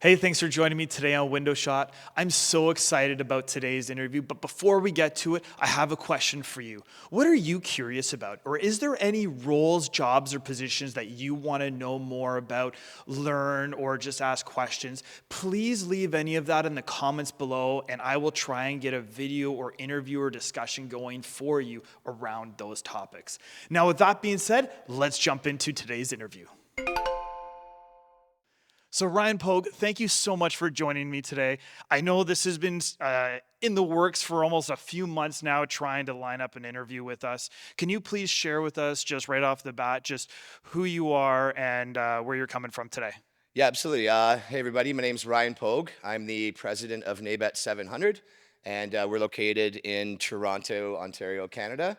Hey, thanks for joining me today on Window Shot. I'm so excited about today's interview, but before we get to it, I have a question for you. What are you curious about? Or is there any roles, jobs, or positions that you want to know more about, learn, or just ask questions? Please leave any of that in the comments below, and I will try and get a video or interview or discussion going for you around those topics. Now, with that being said, let's jump into today's interview. So Ryan Pogue, thank you so much for joining me today. I know this has been in the works for almost a few months now, trying to line up an interview with us. Can you please share with us, just right off the bat, just who you are and where you're coming from today? Yeah, absolutely. Hey, everybody. My name's Ryan Pogue. I'm the president of NABET 700, and we're located in Toronto, Ontario, Canada.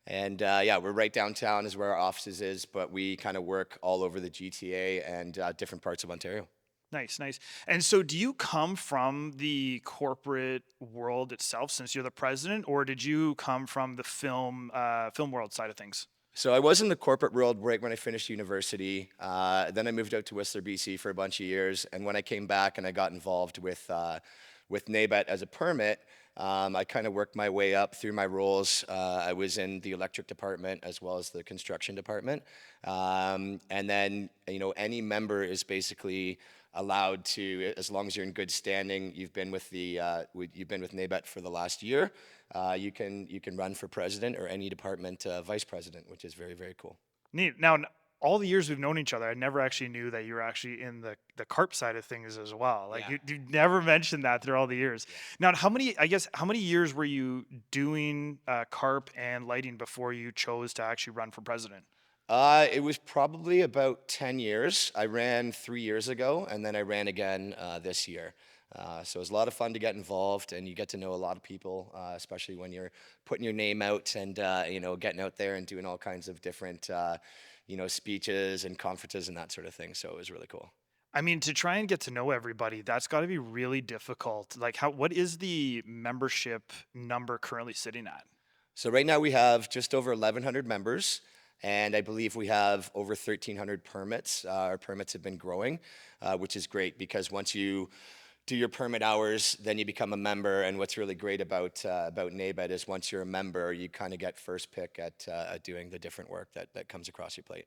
And yeah, we're right downtown is where our offices is, but we kind of work all over the GTA and different parts of Ontario. Nice, nice. And so, do you come from the corporate world itself, since you're the president, or did you come from the film world side of things? So I was in the corporate world right when I finished university. Then I moved out to Whistler, BC for a bunch of years. And when I came back and I got involved with NABET as a permit, I kind of worked my way up through my roles. I was in the electric department as well as the construction department. And then, any member is basically allowed to, as long as you're in good standing, you've been with NABET for the last year. You can run for president or any department vice president, which is very, very cool. Neat. Now, all the years we've known each other, I never actually knew that you were actually in the carp side of things as well. Like Yeah. you never mentioned that through all the years. Now, how many years were you doing carp and lighting before you chose to actually run for president? It was probably about 10 years. I ran 3 years ago, and then I ran again this year. So it was a lot of fun to get involved, and you get to know a lot of people, especially when you're putting your name out and getting out there and doing all kinds of different speeches and conferences and that sort of thing. So it was really cool. I mean, to try and get to know everybody, that's got to be really difficult. Like, what is the membership number currently sitting at? So right now we have just over 1,100 members, and I believe we have over 1,300 permits. Our permits have been growing, which is great because once you do your permit hours, then you become a member. And what's really great about NABET is once you're a member, you kind of get first pick at doing the different work that comes across your plate.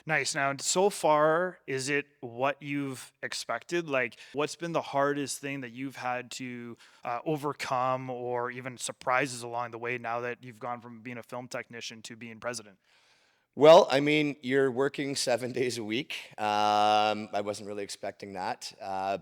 Nice. Now, so far, is it what you've expected? Like, what's been the hardest thing that you've had to overcome, or even surprises along the way now that you've gone from being a film technician to being president? Well, I mean, you're working 7 days a week. I wasn't really expecting that,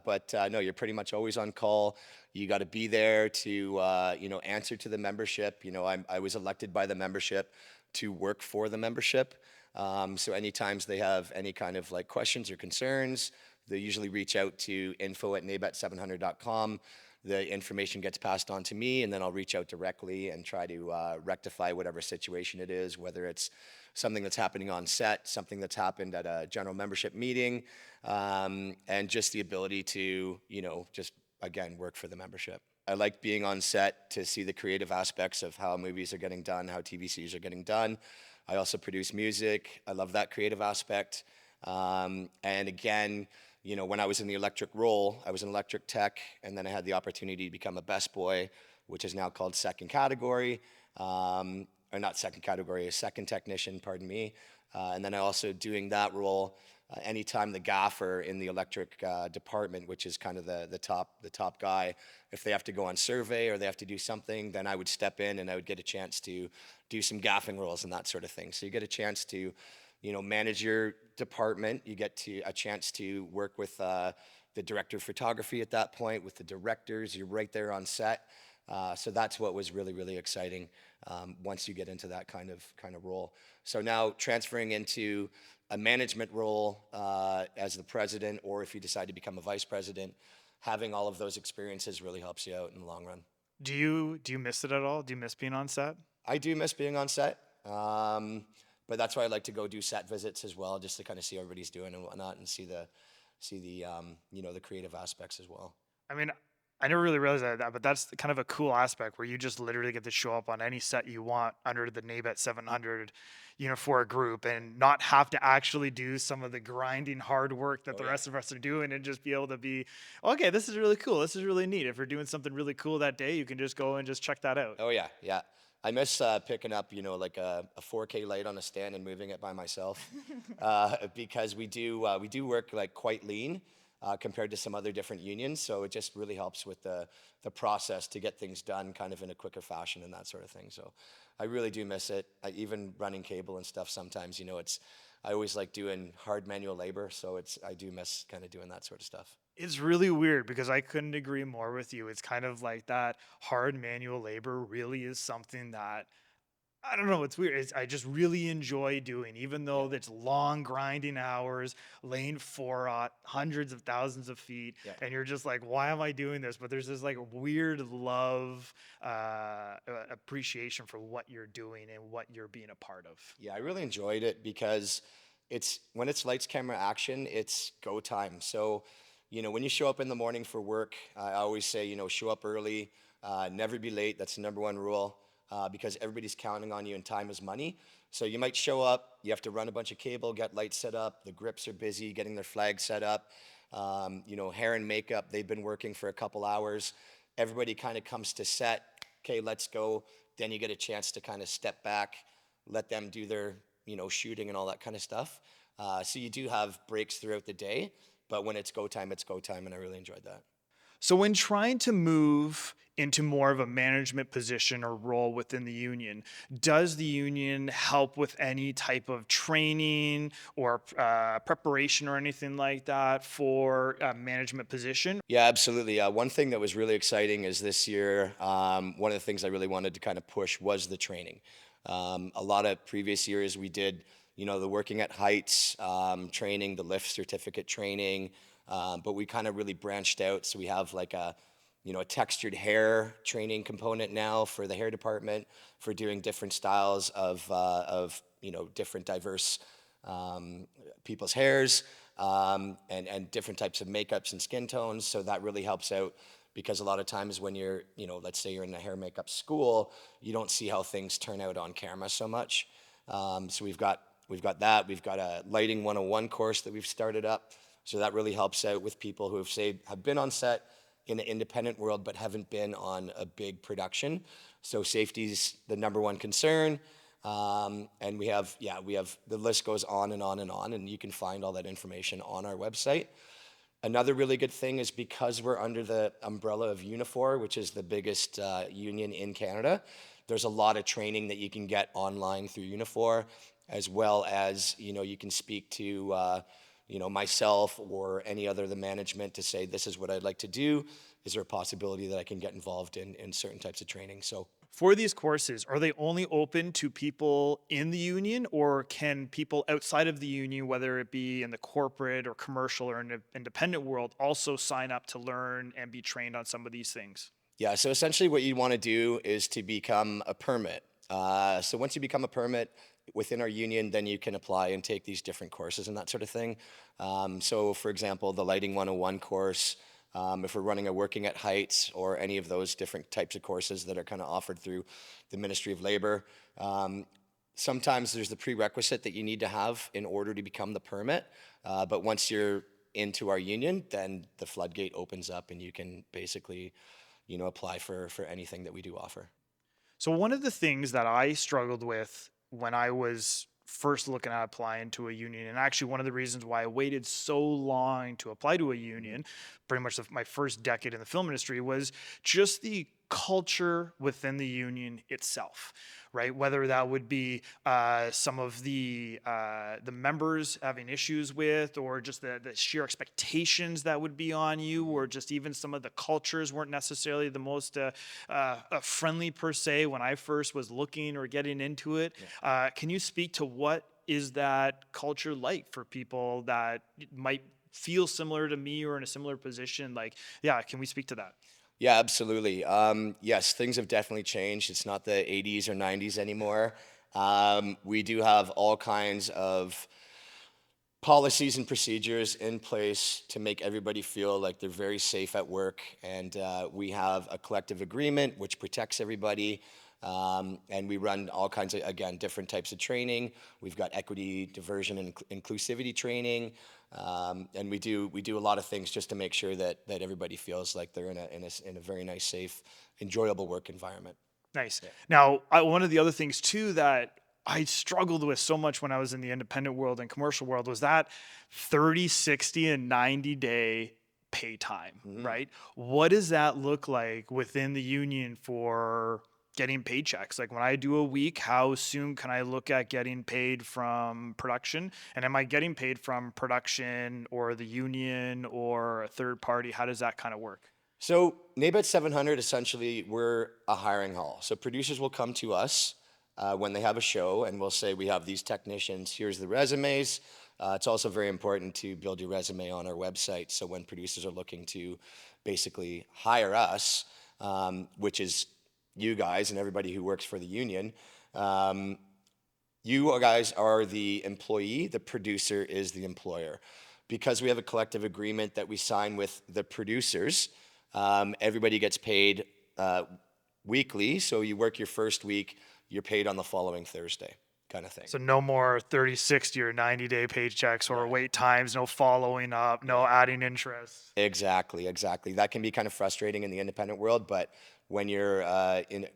but no, you're pretty much always on call. You got to be there to, answer to the membership. I was elected by the membership to work for the membership. So any times they have any kind of like questions or concerns, they usually reach out to info@nabet700.com. The information gets passed on to me, and then I'll reach out directly and try to rectify whatever situation it is, whether it's something that's happening on set, something that's happened at a general membership meeting, and just the ability to, just again, work for the membership. I like being on set to see the creative aspects of how movies are getting done, how TV series are getting done. I also produce music. I love that creative aspect. And again, when I was in the electric role, I was an electric tech, and then I had the opportunity to become a best boy, which is now called second category, or not second category, a second technician, pardon me. And then I also doing that role, anytime the gaffer in the electric department, which is kind of the top guy, if they have to go on survey or they have to do something, then I would step in and I would get a chance to do some gaffing roles and that sort of thing. So you get a chance to manage your department. You get a chance to work with the director of photography at that point, with the directors. You're right there on set. So that's what was really, really exciting once you get into that kind of role. So now transferring into a management role as the president, or if you decide to become a vice president, having all of those experiences really helps you out in the long run. Do you miss it at all? Do you miss being on set? I do miss being on set. But that's why I like to go do set visits as well, just to kind of see how everybody's doing and whatnot, and see the the creative aspects as well. I mean, I never really realized that, but that's kind of a cool aspect where you just literally get to show up on any set you want under the NABET 700, for a group and not have to actually do some of the grinding hard work that Oh the yeah. rest of us are doing and just be able to be, okay, this is really cool. This is really neat. If we're doing something really cool that day, you can just go and just check that out. Oh yeah, yeah. I miss picking up, like a 4K light on a stand and moving it by myself, because we do work like quite lean compared to some other different unions. So it just really helps with the process to get things done kind of in a quicker fashion and that sort of thing. So I really do miss it. Even running cable and stuff sometimes, I always like doing hard manual labor. So I do miss kind of doing that sort of stuff. It's really weird because I couldn't agree more with you. It's kind of like that hard manual labor really is something that I don't know. It's weird. I just really enjoy doing, even Yeah, though it's long grinding hours, laying for hundreds of thousands of feet, yeah. and you're just like, why am I doing this? But there's this like weird love, appreciation for what you're doing and what you're being a part of. Yeah, I really enjoyed it because it's when it's lights, camera, action, it's go time. So, when you show up in the morning for work, I always say, show up early, never be late. That's the number one rule because everybody's counting on you and time is money. So you might show up, you have to run a bunch of cable, get lights set up, the grips are busy, getting their flags set up. Hair and makeup, they've been working for a couple hours. Everybody kind of comes to set, okay, let's go. Then you get a chance to kind of step back, let them do their, shooting and all that kind of stuff. So you do have breaks throughout the day, but when it's go time, and I really enjoyed that. So, when trying to move into more of a management position or role within the union, does the union help with any type of training or preparation or anything like that for a management position? Yeah, absolutely. One thing that was really exciting is this year, one of the things I really wanted to kind of push was the training. A lot of previous years we did, the working at heights training, the lift certificate training, but we kind of really branched out. So we have like a textured hair training component now for the hair department for doing different styles of different diverse people's hairs and different types of makeups and skin tones. So that really helps out because a lot of times when you're, let's say you're in a hair makeup school, you don't see how things turn out on camera so much. So we've got that. We've got a lighting 101 course that we've started up. So that really helps out with people who have been on set in the independent world but haven't been on a big production. So safety's the number one concern. And we have the list goes on and on and on, and you can find all that information on our website. Another really good thing is because we're under the umbrella of Unifor, which is the biggest union in Canada, there's a lot of training that you can get online through Unifor, as well as, you can speak to, myself or any other of the management to say, this is what I'd like to do. Is there a possibility that I can get involved in certain types of training? So For these courses, are they only open to people in the union, or can people outside of the union, whether it be in the corporate or commercial or independent world, also sign up to learn and be trained on some of these things? yeah, so essentially what you want to do is to become a permit. So once you become a permit within our union, then you can apply and take these different courses and that sort of thing. So for example, the Lighting 101 course, if we're running a Working at Heights or any of those different types of courses that are kind of offered through the Ministry of Labor, sometimes there's the prerequisite that you need to have in order to become the permit. But once you're into our union, then the floodgate opens up and you can basically apply for anything that we do offer. So one of the things that I struggled with when I was first looking at applying to a union, and actually one of the reasons why I waited so long to apply to a union, pretty much my first decade in the film industry, was just the culture within the union itself, right? Whether that would be some of the members having issues with, or just the sheer expectations that would be on you, or just even some of the cultures weren't necessarily the most friendly per se when I first was looking or getting into it. Can you speak to what is that culture like for people that might feel similar to me or in a similar position? Like, yeah, can we speak to that? Yeah, absolutely. Yes, things have definitely changed. It's not the 80s or 90s anymore. We do have all kinds of policies and procedures in place to make everybody feel like they're very safe at work. And we have a collective agreement which protects everybody. And we run all kinds of, again, different types of training. We've got equity, diversion, and inclusivity training. And we do a lot of things just to make sure that everybody feels like they're in a very nice, safe, enjoyable work environment. Nice. Now, one of the other things too that I struggled with so much when I was in the independent world and commercial world was that 30, 60, and 90-day pay time, right? What does that look like within the union for getting paychecks? Like when I do a week, how soon can I look at getting paid from production? And am I getting paid from production or the union or a third party? How does that kind of work? So NABET 700, essentially, we're a hiring hall. So producers will come to us when they have a show, and we'll say, we have these technicians, here's the resumes. It's also very important to build your resume on our website, so when producers are looking to basically hire us, which is you guys and everybody who works for the union, you guys are the employee, the producer is the employer. Because we have a collective agreement that we sign with the producers, everybody gets paid weekly, so you work your first week, you're paid on the following Thursday, kind of thing. So no more 30, 60, or 90-day paychecks or wait times, no following up, no adding interest. Exactly. That can be kind of frustrating in the independent world, but when you're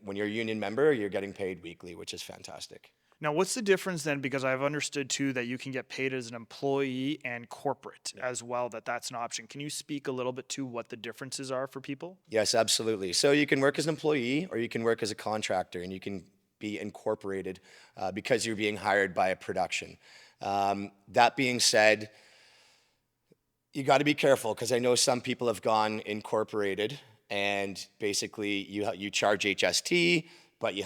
when you're a union member, you're getting paid weekly, which is fantastic. Now, what's the difference then? Because I've understood too that you can get paid as an employee and corporate as well, that's an option. Can you speak a little bit to what the differences are for people? Yes, absolutely. So you can work as an employee or you can work as a contractor, and you can be incorporated because you're being hired by a production. That being said, you got to be careful, because I know some people have gone incorporated and basically you charge HST, but you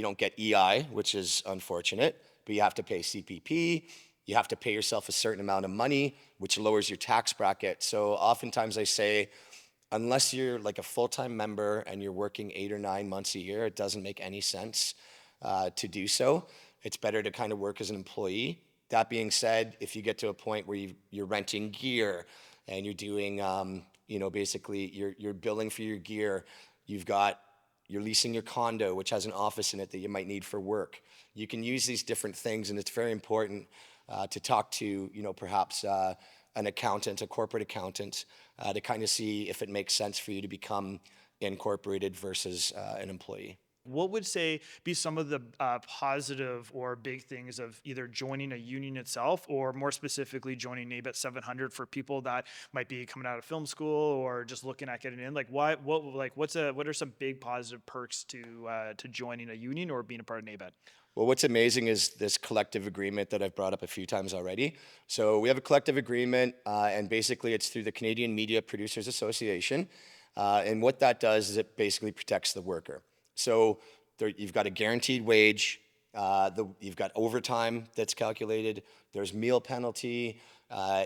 don't get EI, which is unfortunate, but you have to pay CPP, you have to pay yourself a certain amount of money, which lowers your tax bracket. So oftentimes I say, unless you're like a full-time member and you're working 8 or 9 months a year, it doesn't make any sense to do so. It's better to kind of work as an employee. That being said, if you get to a point where you're renting gear and you're doing, basically you're billing for your gear, you're leasing your condo, which has an office in it that you might need for work. You can use these different things, and it's very important to talk to, perhaps an accountant, a corporate accountant, to kind of see if it makes sense for you to become incorporated versus an employee. What would be some of the positive or big things of either joining a union itself, or more specifically joining NABET 700 for people that might be coming out of film school or just looking at getting in? Like what are some big positive perks to joining a union or being a part of NABET? Well, what's amazing is this collective agreement that I've brought up a few times already. So we have a collective agreement, and basically it's through the Canadian Media Producers Association. And what that does is it basically protects the worker. So you've got a guaranteed wage, you've got overtime that's calculated, there's meal penalty,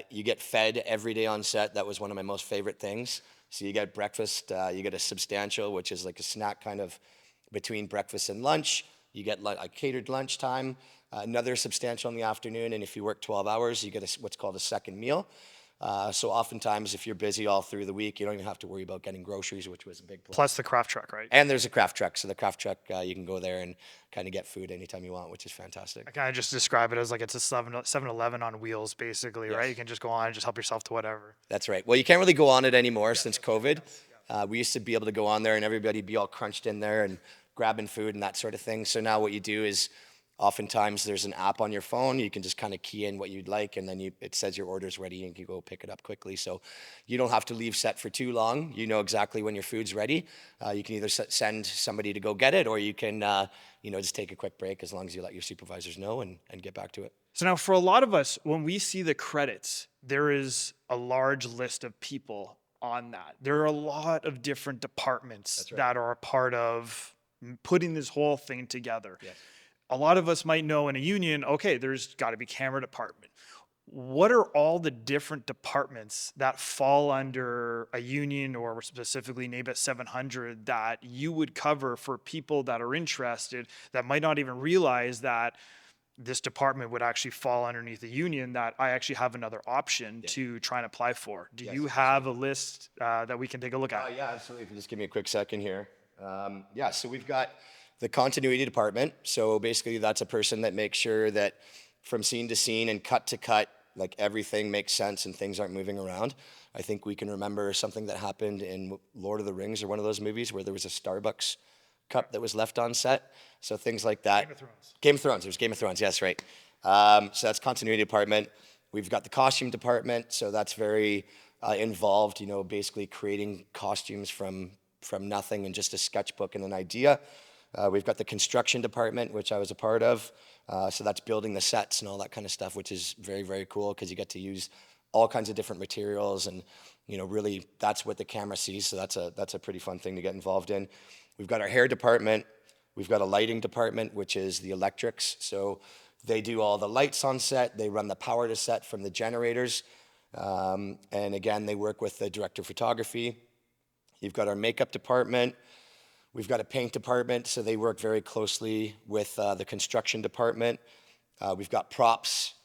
you get fed every day on set. That was one of my most favorite things. So you get breakfast, you get a substantial, which is like a snack kind of between breakfast and lunch. You get a catered lunchtime, another substantial in the afternoon, and if you work 12 hours, you get what's called a second meal. So oftentimes, if you're busy all through the week, you don't even have to worry about getting groceries, which was a big plus. Plus the craft truck, right? And there's a craft truck. So the craft truck, you can go there and kind of get food anytime you want, which is fantastic. I kind of just describe it as like it's a 7-Eleven on wheels, basically, right? You can just go on and just help yourself to whatever. That's right. Well, you can't really go on it anymore since COVID. We used to be able to go on there and everybody be all crunched in there and grabbing food and that sort of thing. So now what you do is, oftentimes there's an app on your phone. You can just kind of key in what you'd like, and then it says your order's ready and you go pick it up quickly. So you don't have to leave set for too long. You know exactly when your food's ready. You can either send somebody to go get it, or you can just take a quick break, as long as you let your supervisors know and get back to it. So now for a lot of us, when we see the credits, there is a large list of people on that. There are a lot of different departments that are a part of putting this whole thing together. Yes. A lot of us might know in a union, okay, there's got to be camera department. What are all the different departments that fall under a union, or specifically NABET 700, that you would cover for people that are interested, that might not even realize that this department would actually fall underneath the union, that I actually have another option to try and apply for. Do you have a list that we can take a look at? Yeah, absolutely. If you just give me a quick second here. Yeah, so we've got the continuity department. So basically, that's a person that makes sure that from scene to scene and cut to cut, like everything makes sense and things aren't moving around. I think we can remember something that happened in Lord of the Rings or one of those movies where there was a Starbucks cup that was left on set. So things like that. Game of Thrones. Game of Thrones. There's Game of Thrones. Yes, right. So that's continuity department. We've got the costume department. So that's very involved. You know, basically creating costumes from nothing and just a sketchbook and an idea. We've got the construction department, which I was a part of. So that's building the sets and all that kind of stuff, which is very, very cool because you get to use all kinds of different materials and, you know, really that's what the camera sees. So that's a pretty fun thing to get involved in. We've got our hair department. We've got a lighting department, which is the electrics. So they do all the lights on set. They run the power to set from the generators. And again, they work with the director of photography. You've got our makeup department. We've got a paint department, so they work very closely with the construction department. We've got props.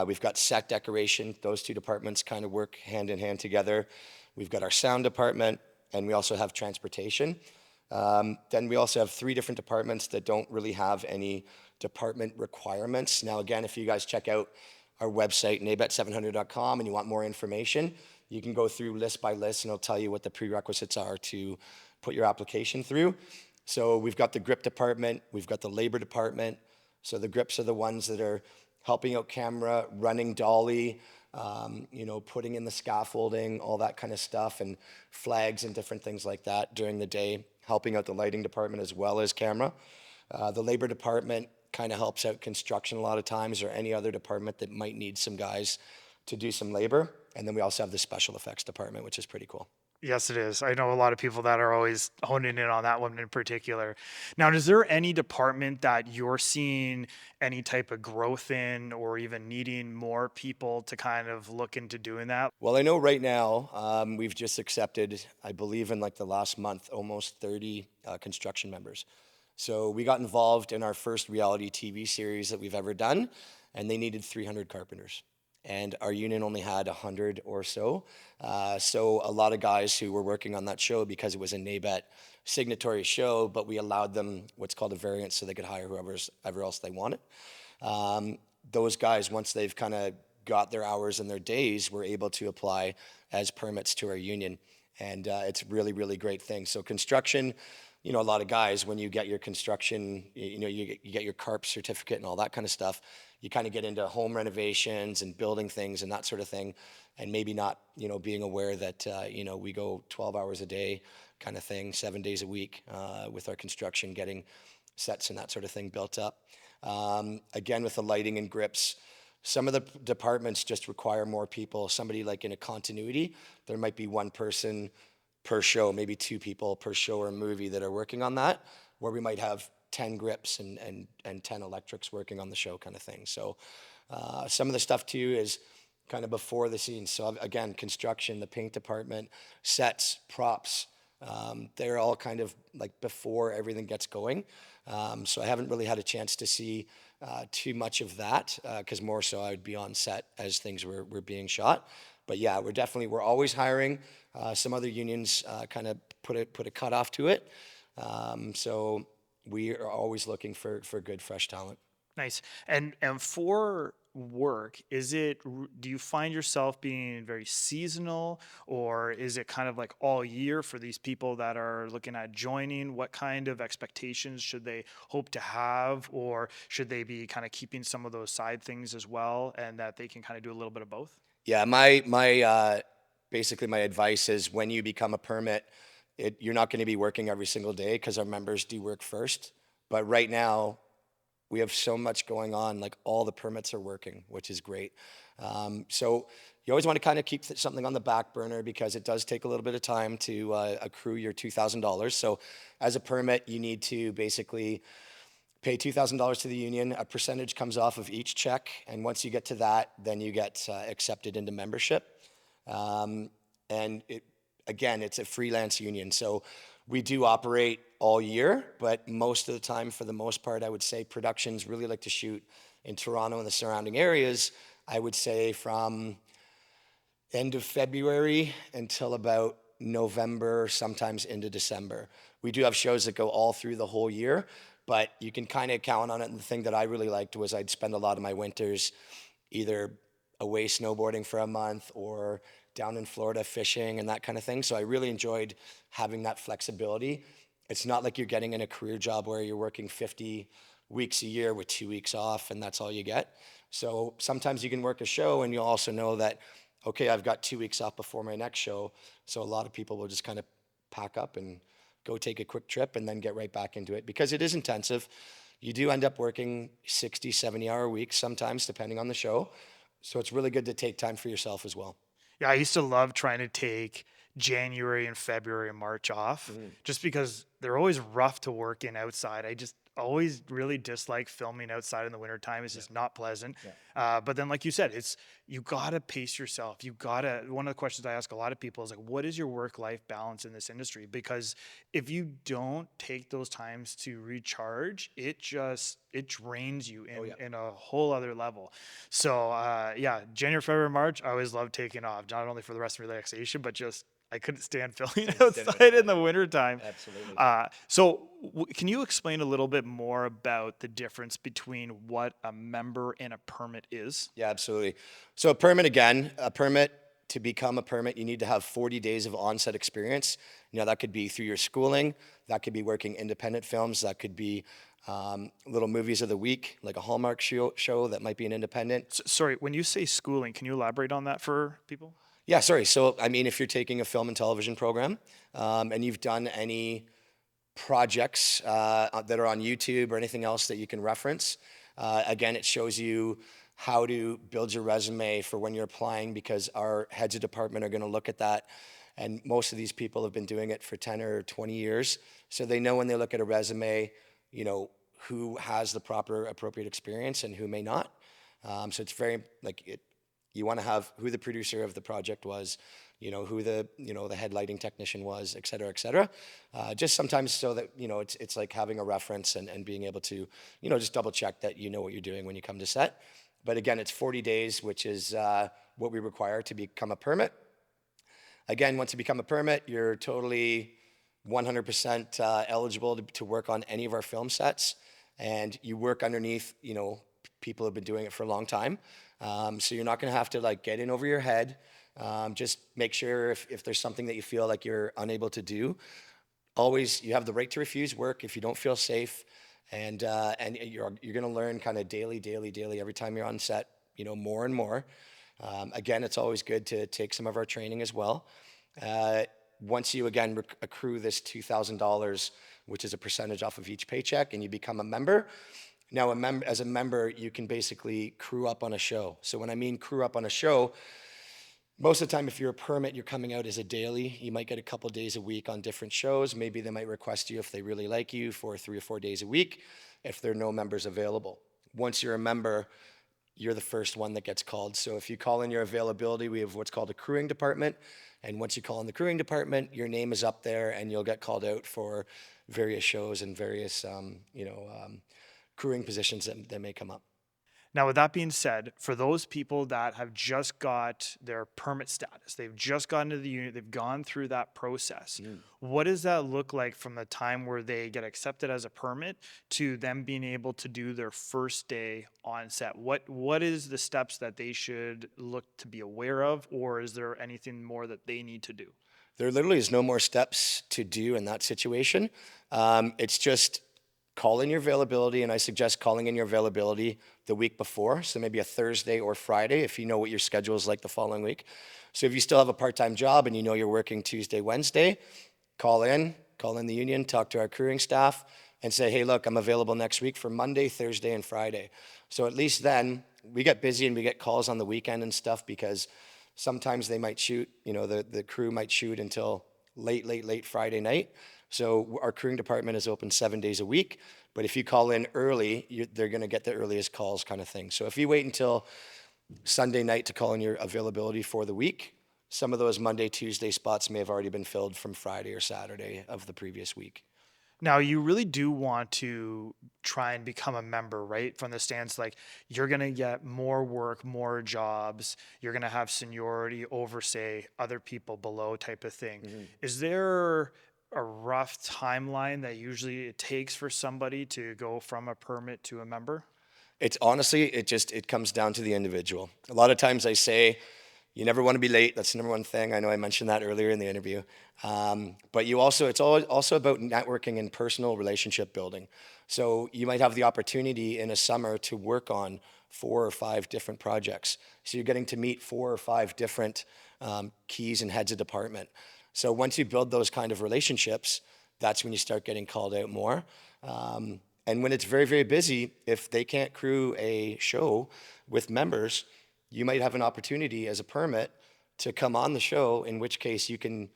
We've got set decoration. Those two departments kind of work hand in hand together. We've got our sound department, and we also have transportation. Then we also have 3 different departments that don't really have any department requirements. Now, again, if you guys check out our website, nabet700.com, and you want more information, you can go through list by list, and it'll tell you what the prerequisites are to put your application through. So we've got the grip department, we've got the labor department. So the grips are the ones that are helping out camera, running dolly, you know, putting in the scaffolding, all that kind of stuff, and flags and different things like that during the day, helping out the lighting department as well as camera. The labor department kind of helps out construction a lot of times, or any other department that might need some guys to do some labor. And then we also have the special effects department, which is pretty cool. Yes, it is. I know a lot of people that are always honing in on that one in particular. Now, is there any department that you're seeing any type of growth in, or even needing more people to kind of look into doing that? Well, I know right now we've just accepted, I believe in like the last month, almost 30 construction members. So we got involved in our first reality TV series that we've ever done, and they needed 300 carpenters. And our union only had 100 or so. So a lot of guys who were working on that show, because it was a NABET signatory show, but we allowed them what's called a variance so they could hire whoever else they wanted. Those guys, once they've kind of got their hours and their days, were able to apply as permits to our union. And it's a really, really great thing. So construction, you know, a lot of guys, when you get your construction, you know, you get your CARP certificate and all that kind of stuff, you kind of get into home renovations and building things and that sort of thing, and maybe not, you know, being aware that, you know, we go 12 hours a day kind of thing, 7 days a week with our construction, getting sets and that sort of thing built up. Again, with the lighting and grips, some of the departments just require more people. Somebody like in a continuity, there might be one person per show, maybe 2 people per show or movie that are working on that, where we might have 10 grips and 10 electrics working on the show kind of thing. So some of the stuff too is kind of before the scenes. So again, construction, the paint department, sets, props, they're all kind of like before everything gets going. So I haven't really had a chance to see too much of that because more so I would be on set as things were being shot. But yeah, we're always hiring. Some other unions kind of put a cutoff to it. So we are always looking for good, fresh talent. Nice. And for work, do you find yourself being very seasonal, or is it kind of like all year for these people that are looking at joining? What kind of expectations should they hope to have, or should they be kind of keeping some of those side things as well, and that they can kind of do a little bit of both? Yeah, basically my advice is when you become a permit, you're not going to be working every single day because our members do work first. But right now, we have so much going on, like all the permits are working, which is great. So you always want to kind of keep something on the back burner because it does take a little bit of time to accrue your $2,000. So as a permit, you need to basically pay $2,000 to the union. A percentage comes off of each check, and once you get to that, then you get accepted into membership. And again, it's a freelance union, so we do operate all year, but most of the time, for the most part, I would say productions really like to shoot in Toronto and the surrounding areas, I would say from end of February until about November, sometimes into December. We do have shows that go all through the whole year, but you can kind of count on it. And the thing that I really liked was I'd spend a lot of my winters either away snowboarding for a month or down in Florida fishing and that kind of thing. So I really enjoyed having that flexibility. It's not like you're getting in a career job where you're working 50 weeks a year with 2 weeks off and that's all you get. So sometimes you can work a show and you'll also know that, okay, I've got 2 weeks off before my next show. So a lot of people will just kind of pack up and go take a quick trip and then get right back into it because it is intensive. You do end up working 60, 70-hour weeks sometimes, depending on the show. So it's really good to take time for yourself as well. Yeah, I used to love trying to take January and February and March off just because they're always rough to work in outside. I just always really dislike filming outside in the wintertime. It's just not pleasant. But then, like you said, it's you gotta pace yourself. You gotta. One of the questions I ask a lot of people is like, what is your work-life balance in this industry? Because if you don't take those times to recharge, it drains you in a whole other level. So yeah, January, February, March, I always love taking off, not only for the rest of relaxation, but just I couldn't stand filming outside in the wintertime. Absolutely. Can you explain a little bit more about the difference between what a member and a permit is? Yeah, absolutely. So a permit to become a permit, you need to have 40 days of on-set experience. That could be through your schooling, that could be working independent films, that could be little movies of the week, like a Hallmark show that might be an independent. Sorry, when you say schooling, can you elaborate on that for people? Yeah, sorry. So, I mean, if you're taking a film and television program and you've done any projects that are on YouTube or anything else that you can reference, again, it shows you how to build your resume for when you're applying because our heads of department are going to look at that. And most of these people have been doing it for 10 or 20 years. So they know when they look at a resume, who has the proper appropriate experience and who may not. So it's very, you want to have who the producer of the project was, who the head lighting technician was, et cetera, et cetera. Just sometimes so that, it's like having a reference and being able to, just double check that you know what you're doing when you come to set. But again, it's 40 days, which is what we require to become a permit. Again, once you become a permit, you're totally 100% eligible to work on any of our film sets. And you work underneath, people have been doing it for a long time. So you're not going to have to get in over your head. Just make sure if there's something that you feel like you're unable to do, always you have the right to refuse work if you don't feel safe, and you're going to learn kind of daily every time you're on set, more and more. Again, it's always good to take some of our training as well. Once you again accrue this $2,000, which is a percentage off of each paycheck, and you become a member. Now, as a member, you can basically crew up on a show. So when I mean crew up on a show, most of the time, if you're a permit, you're coming out as a daily. You might get a couple days a week on different shows. Maybe they might request you if they really like you for 3 or 4 days a week if there are no members available. Once you're a member, you're the first one that gets called. So if you call in your availability, we have what's called a crewing department. And once you call in the crewing department, your name is up there and you'll get called out for various shows and various, crewing positions that may come up. Now, with that being said, for those people that have just got their permit status, they've just gotten to the unit, they've gone through that process, what does that look like from the time where they get accepted as a permit to them being able to do their first day on set? What is the steps that they should look to be aware of, or is there anything more that they need to do? There literally is no more steps to do in that situation. It's just call in your availability, and I suggest calling in your availability the week before, so maybe a Thursday or Friday if you know what your schedule is like the following week. So if you still have a part-time job and you know you're working Tuesday, Wednesday, call in the union, talk to our crewing staff, and say, hey, look, I'm available next week for Monday, Thursday, and Friday. So at least then we get busy and we get calls on the weekend and stuff because sometimes they might shoot, the crew might shoot until late Friday night. So our crewing department is open 7 days a week, but if you call in early, they're going to get the earliest calls kind of thing. So if you wait until Sunday night to call in your availability for the week, some of those Monday, Tuesday spots may have already been filled from Friday or Saturday of the previous week. Now, you really do want to try and become a member, right? From the stance like you're going to get more work, more jobs, you're going to have seniority over, say, other people below type of thing. Is there a rough timeline that usually it takes for somebody to go from a permit to a member? It's honestly, it comes down to the individual. A lot of times I say, you never want to be late. That's the number one thing. I know I mentioned that earlier in the interview. But it's also about networking and personal relationship building. So you might have the opportunity in a summer to work on 4 or 5 different projects. So you're getting to meet 4 or 5 different keys and heads of department. So once you build those kind of relationships, that's when you start getting called out more. And when it's very, very busy, if they can't crew a show with members, you might have an opportunity as a permit to come on the show, in which case you can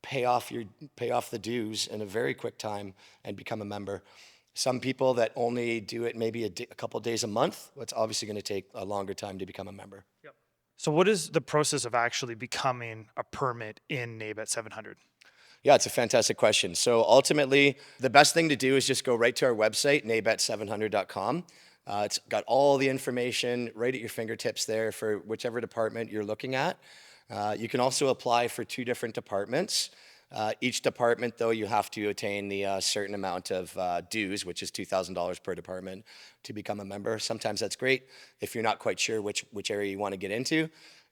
pay off the dues in a very quick time and become a member. Some people that only do it maybe a couple days a month, it's obviously going to take a longer time to become a member. So, what is the process of actually becoming a permit in NABET 700? Yeah, it's a fantastic question. So ultimately, the best thing to do is just go right to our website, nabet700.com. It's got all the information right at your fingertips there for whichever department you're looking at. You can also apply for 2 different departments. Each department, though, you have to attain the certain amount of dues, which is $2,000 per department, to become a member. Sometimes that's great if you're not quite sure which area you want to get into.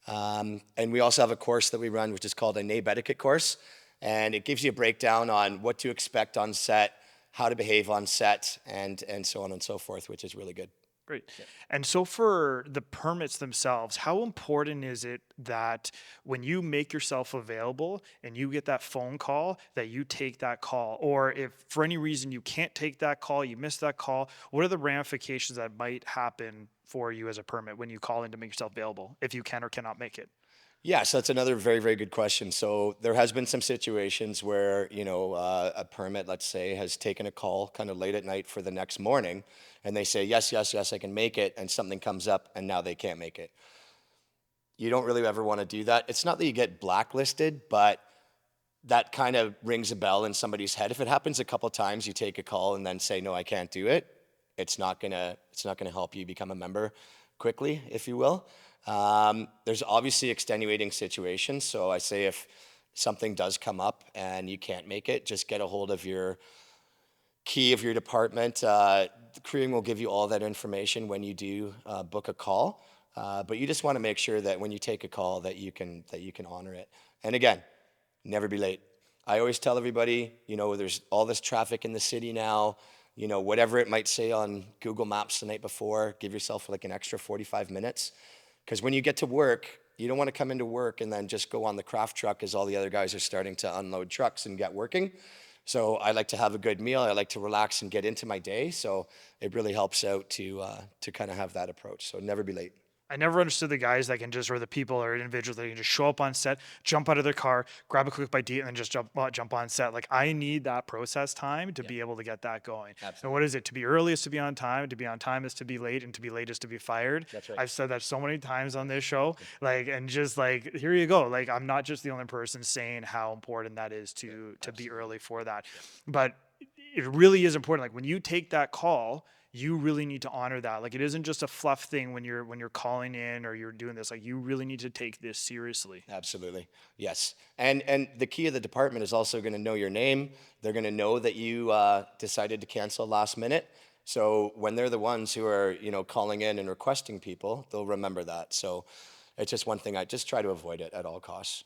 And we also have a course that we run, which is called a NABE etiquette course. And it gives you a breakdown on what to expect on set, how to behave on set, and so on and so forth, which is really good. Great. And so for the permits themselves, how important is it that when you make yourself available and you get that phone call, that you take that call? Or if for any reason you can't take that call, you miss that call, what are the ramifications that might happen for you as a permit when you call in to make yourself available, if you can or cannot make it? Yeah, so that's another very, very good question. So there has been some situations where, a permit, let's say, has taken a call kind of late at night for the next morning, and they say, yes, yes, yes, I can make it, and something comes up, and now they can't make it. You don't really ever want to do that. It's not that you get blacklisted, but that kind of rings a bell in somebody's head. If it happens a couple times, you take a call and then say, no, I can't do it. It's not gonna help you become a member quickly, if you will. There's obviously extenuating situations. So I say if something does come up and you can't make it, just get a hold of your key of your department. The crewing will give you all that information when you do book a call. But you just want to make sure that when you take a call that you can honor it. And again, never be late. I always tell everybody, there's all this traffic in the city now. Whatever it might say on Google Maps the night before, give yourself like an extra 45 minutes. Because when you get to work, you don't want to come into work and then just go on the craft truck as all the other guys are starting to unload trucks and get working. So I like to have a good meal. I like to relax and get into my day. So it really helps out to kind of have that approach. So never be late. I never understood the guys that can just, or the people or individuals that can just show up on set, jump out of their car, grab a quick bite to eat, and then just jump on set. Like I need that process time to be able to get that going. And what is it? To be early is to be on time. To be on time is to be late, and to be late is to be fired. That's right. I've said that so many times on this show. Like, and just like here you go. Like I'm not just the only person saying how important that is to be early for that, but it really is important. Like when you take that call, you really need to honor that. Like it isn't just a fluff thing when you're calling in or you're doing this. Like you really need to take this seriously. Absolutely. Yes. And the key of the department is also going to know your name. They're going to know that you decided to cancel last minute. So when they're the ones who are, calling in and requesting people, they'll remember that. So it's just one thing. I just try to avoid it at all costs.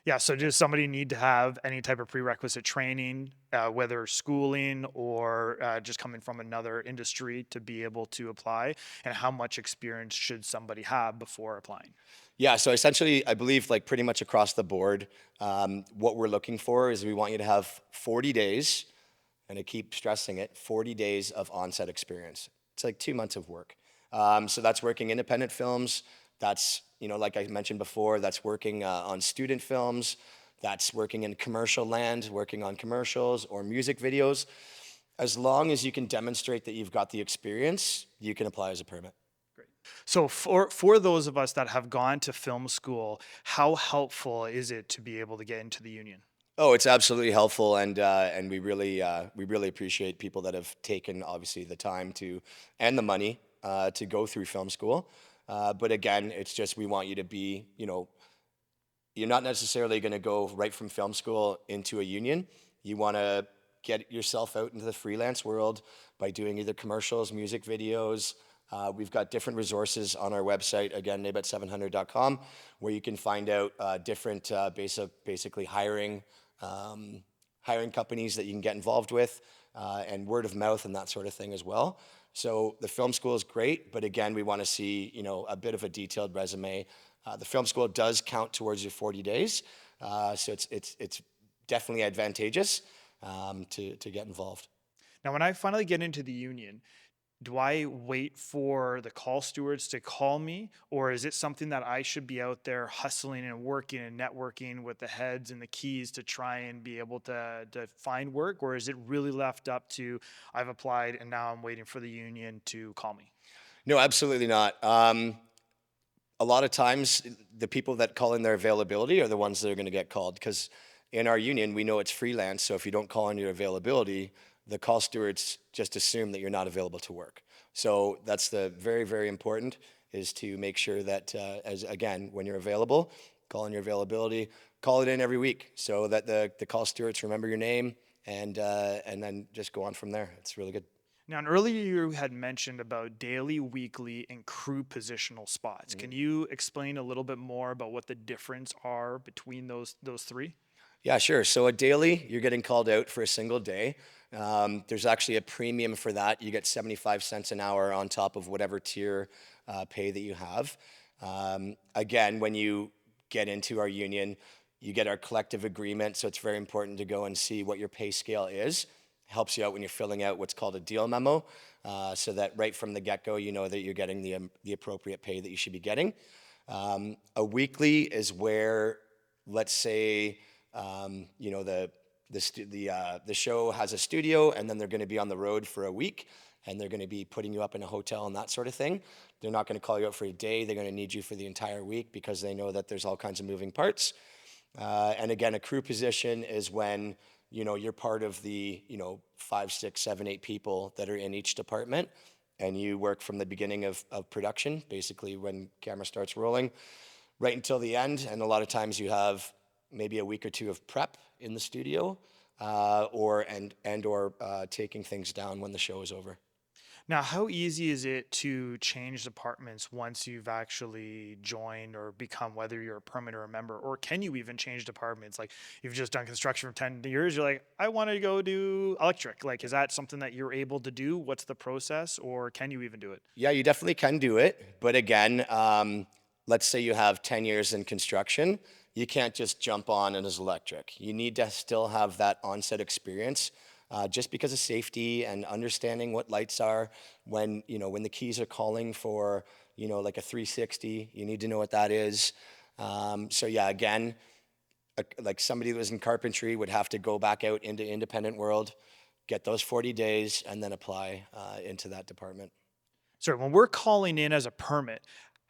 Yeah. So does somebody need to have any type of prerequisite training, whether schooling or just coming from another industry to be able to apply? And how much experience should somebody have before applying? Yeah, so essentially, I believe like pretty much across the board, what we're looking for is we want you to have 40 days, and I keep stressing it, 40 days of on-set experience. It's like 2 months of work. So that's working independent films. That's, like I mentioned before, that's working on student films. That's working in commercial land, working on commercials or music videos. As long as you can demonstrate that you've got the experience, you can apply as a permit. So for those of us that have gone to film school, how helpful is it to be able to get into the union? Oh, it's absolutely helpful, and we really appreciate people that have taken obviously the time to and the money to go through film school. But again, it's just we want you to be, you're not necessarily going to go right from film school into a union. You want to get yourself out into the freelance world by doing either commercials, music videos. We've got different resources on our website, again, nabet700.com, where you can find out different basically hiring companies that you can get involved with, and word of mouth and that sort of thing as well. So the film school is great, but again, we want to see a bit of a detailed resume. The film school does count towards your 40 days, so it's definitely advantageous to get involved. Now, when I finally get into the union, do I wait for the call stewards to call me, or is it something that I should be out there hustling and working and networking with the heads and the keys to try and be able to find work, or is it really left up to I've applied and now I'm waiting for the union to call me? No, absolutely not. A lot of times, the people that call in their availability are the ones that are going to get called because in our union, we know it's freelance. So if you don't call in your availability, the call stewards just assume that you're not available to work. So that's the very, very important is to make sure that, as again, when you're available, call in your availability, call it in every week so that the call stewards remember your name and then just go on from there. It's really good. Now, and earlier you had mentioned about daily, weekly, and crew positional spots. Can you explain a little bit more about what the difference are between those three? Yeah, sure. So a daily, you're getting called out for a single day. There's actually a premium for that. You get 75 cents an hour on top of whatever tier pay that you have. Again, when you get into our union, you get our collective agreement. So it's very important to go and see what your pay scale is. Helps you out when you're filling out what's called a deal memo, so that right from the get-go, you know that you're getting the appropriate pay that you should be getting. A weekly is where, let's say, the show has a studio, and then they're going to be on the road for a week, and they're going to be putting you up in a hotel and that sort of thing. They're not going to call you out for a day. They're going to need you for the entire week because they know that there's all kinds of moving parts. And again, a crew position is when you're part of the 5, 6, 7, 8 people that are in each department, and you work from the beginning of production, basically when camera starts rolling, right until the end. And a lot of times you have maybe a week or two of prep in the studio, or taking things down when the show is over. Now, how easy is it to change departments once you've actually joined or become, whether you're a permanent or a member, or can you even change departments? Like you've just done construction for 10 years, you're like, I want to go do electric. Like, is that something that you're able to do? What's the process, or can you even do it? Yeah, you definitely can do it. But again, let's say you have 10 years in construction, you can't just jump on and as electric. You need to still have that onset experience, just because of safety and understanding what lights are. When the keys are calling for, like a 360, you need to know what that is. So yeah, again, like somebody who was in carpentry would have to go back out into independent world, get those 40 days, and then apply into that department. So when we're calling in as a permit,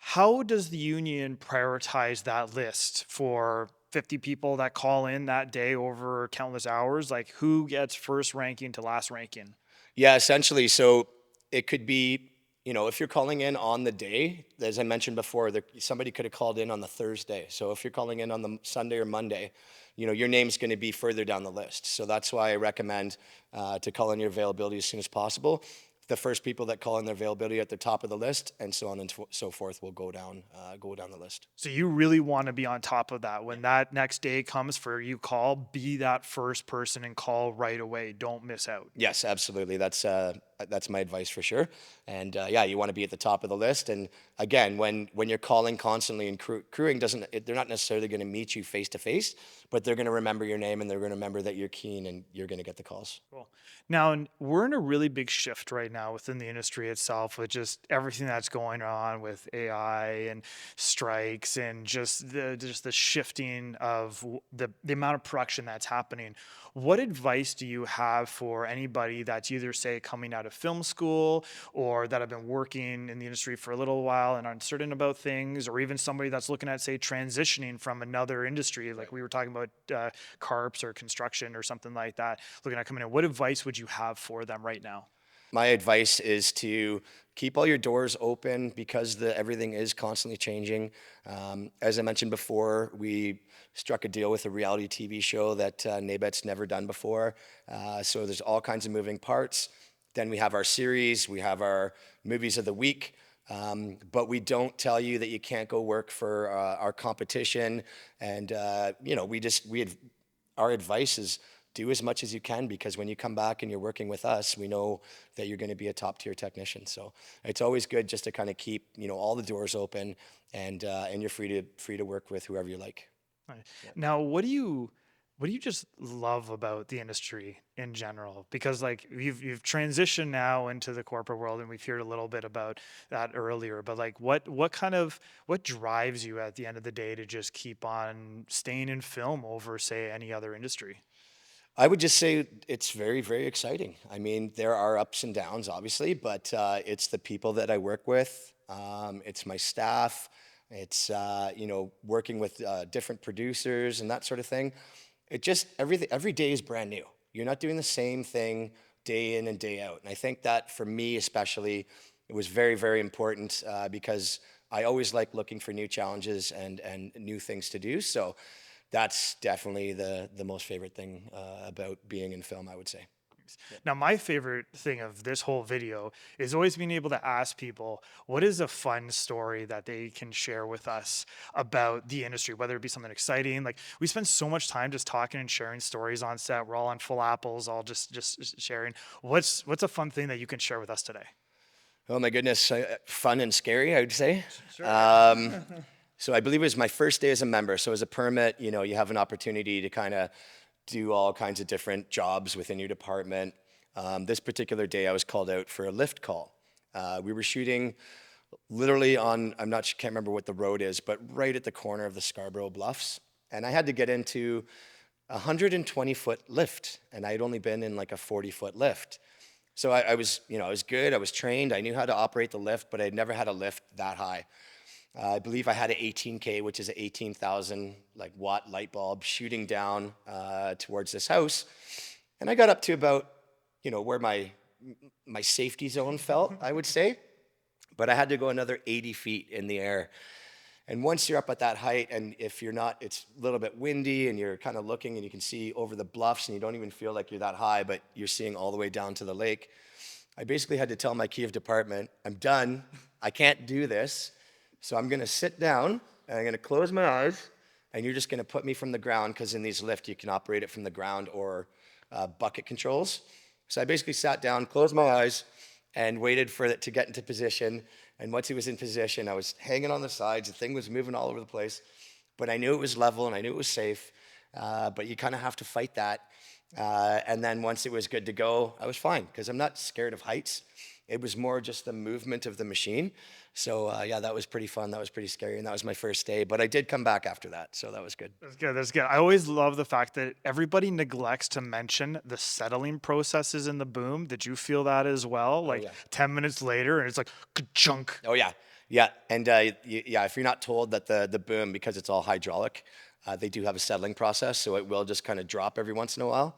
how does the union prioritize that list for 50 people that call in that day over countless hours? Like who gets first ranking to last ranking? Yeah, essentially. So it could be, if you're calling in on the day, as I mentioned before, somebody could have called in on the Thursday. So if you're calling in on the Sunday or Monday, your name's going to be further down the list. So that's why I recommend to call in your availability as soon as possible. The first people that call in their availability at the top of the list, and so on and so forth, will go down the list. So you really want to be on top of that. When that next day comes for you call, be that first person and call right away. Don't miss out. Yes, absolutely. That's my advice for sure. And yeah, you want to be at the top of the list. And again, when you're calling constantly and crewing they're not necessarily going to meet you face to face, but they're going to remember your name and they're going to remember that you're keen and you're going to get the calls. Cool. Now, we're in a really big shift right now within the industry itself, with just everything that's going on with AI and strikes and just the shifting of the amount of production that's happening. What advice do you have for anybody that's either, say, coming out of film school, or that have been working in the industry for a little while and uncertain about things, or even somebody that's looking at, say, transitioning from another industry, like we were talking about carps or construction or something like that, looking at coming in? What advice would you have for them right now? My advice is to keep all your doors open because everything is constantly changing. As I mentioned before, we struck a deal with a reality TV show that NABET's never done before. So there's all kinds of moving parts. Then we have our series, we have our movies of the week. But we don't tell you that you can't go work for our competition. And our advice is do as much as you can, because when you come back and you're working with us, we know that you're going to be a top tier technician. So it's always good just to kind of keep all the doors open, and you're free to work with whoever you like. Right. Now, what do you just love about the industry in general? Because like you've transitioned now into the corporate world, and we've heard a little bit about that earlier. But like, what drives you at the end of the day to just keep on staying in film over, say, any other industry? I would just say it's very, very exciting. I mean, there are ups and downs, obviously, but it's the people that I work with. It's my staff. It's working with different producers and that sort of thing. It just every day is brand new. You're not doing the same thing day in and day out. And I think that for me especially, it was very, very important because I always like looking for new challenges and new things to do. So that's definitely the most favorite thing about being in film, I would say. Now, my favorite thing of this whole video is always being able to ask people, what is a fun story that they can share with us about the industry, whether it be something exciting. Like, we spend so much time just talking and sharing stories on set. We're all on full apples, all just sharing. What's a fun thing that you can share with us today? Oh my goodness, fun and scary, I would say. Sure. So I believe it was my first day as a member. So as a permit, you have an opportunity to kind of do all kinds of different jobs within your department. This particular day, I was called out for a lift call. We were shooting literally on, can't remember what the road is, but right at the corner of the Scarborough Bluffs. And I had to get into a 120-foot lift, and I had only been in like a 40-foot lift. So I was good, I was trained, I knew how to operate the lift, but I'd never had a lift that high. I believe I had an 18K, which is an 18,000 watt light bulb shooting down towards this house. And I got up to about, where my safety zone felt, I would say. But I had to go another 80 feet in the air. And once you're up at that height, and if you're not, it's a little bit windy, and you're kind of looking and you can see over the bluffs, and you don't even feel like you're that high, but you're seeing all the way down to the lake. I basically had to tell my key of department, I'm done, I can't do this. So I'm going to sit down, and I'm going to close my eyes, and you're just going to put me from the ground, because in these lifts, you can operate it from the ground or bucket controls. So I basically sat down, closed my eyes, and waited for it to get into position. And once it was in position, I was hanging on the sides. The thing was moving all over the place. But I knew it was level, and I knew it was safe. But you kind of have to fight that. And then once it was good to go, I was fine, because I'm not scared of heights. It was more just the movement of the machine. So yeah, that was pretty fun. That was pretty scary, and that was my first day. But I did come back after that, so that was good. That's good. That's good. I always love the fact that everybody neglects to mention the settling processes in the boom. Did you feel that as well? Like, yeah. 10 minutes later, and it's like chunk. Oh yeah, yeah. And yeah, if you're not told that the boom, because it's all hydraulic, they do have a settling process, so it will just kind of drop every once in a while.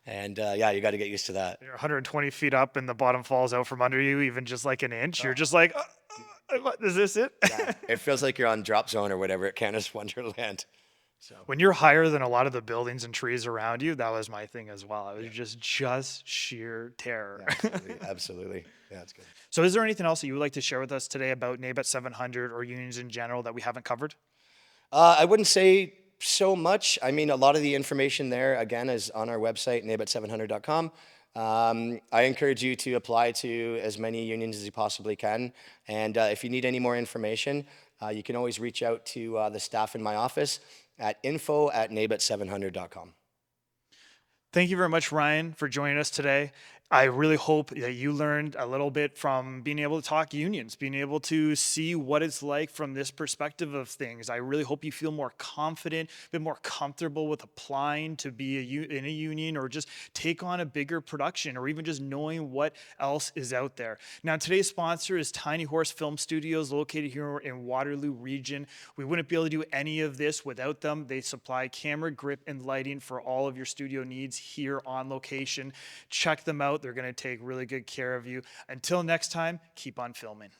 And yeah, you got to get used to that. You're 120 feet up, and the bottom falls out from under you, even just like an inch. You're just like, is this it? Yeah, it feels like you're on drop zone or whatever at Canada's Wonderland. So When you're higher than a lot of the buildings and trees around you, that was my thing as well. It was just sheer terror. absolutely, absolutely. Yeah, that's good. So is there anything else that you would like to share with us today about NABET 700 or unions in general that we haven't covered? I wouldn't say so much. I mean, a lot of the information there, again, is on our website, nabet700.com. I encourage you to apply to as many unions as you possibly can. And if you need any more information, you can always reach out to the staff in my office at info@nabet700.com. Thank you very much, Ryan, for joining us today. I really hope that you learned a little bit from being able to talk unions, being able to see what it's like from this perspective of things. I really hope you feel more confident, a bit more comfortable with applying to be in a union or just take on a bigger production or even just knowing what else is out there. Now, today's sponsor is Tiny Horse Film Studios located here in Waterloo region. We wouldn't be able to do any of this without them. They supply camera, grip, and lighting for all of your studio needs here on location. Check them out. They're going to take really good care of you. Until next time, keep on filming.